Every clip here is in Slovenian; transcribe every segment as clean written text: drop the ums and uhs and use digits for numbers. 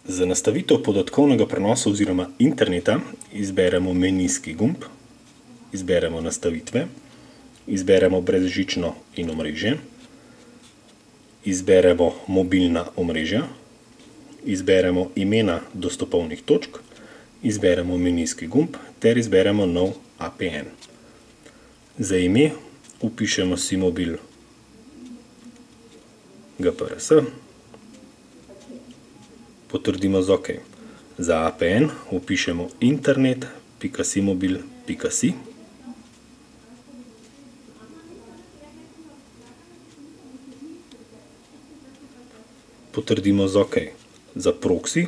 Za nastavitev podatkovnega prenosa oziroma interneta izberemo menijski gumb, izberemo nastavitve, izberemo brezžično in omrežje, izberemo mobilna omrežja, izberemo imena dostopovnih točk, izberemo menijski gumb ter izberemo nov APN. Za ime vpišemo SIMOBIL GPRS, potrdimo z OK. Za APN vpišemo internet.simobil.si, potrdimo z OK. Za proxy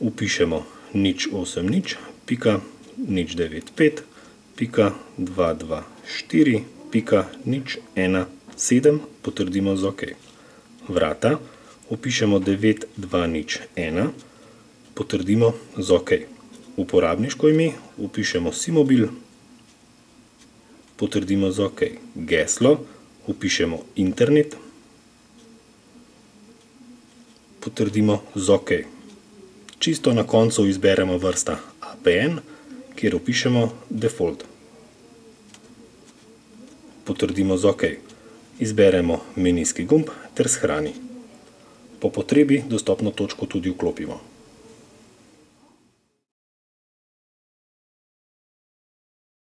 vpišemo 080.095.224.017, potrdimo z OK. Vrata vpišemo 9201, potrdimo z OK. Uporabniško ime vpišemo SIMOBIL, potrdimo z OK. Geslo vpišemo internet, potrdimo z OK. Čisto na koncu izberemo vrsta APN, kjer vpišemo default. Potrdimo z OK. Izberemo menijski gumb ter shrani. Po potrebi dostopno točko tudi vklopimo.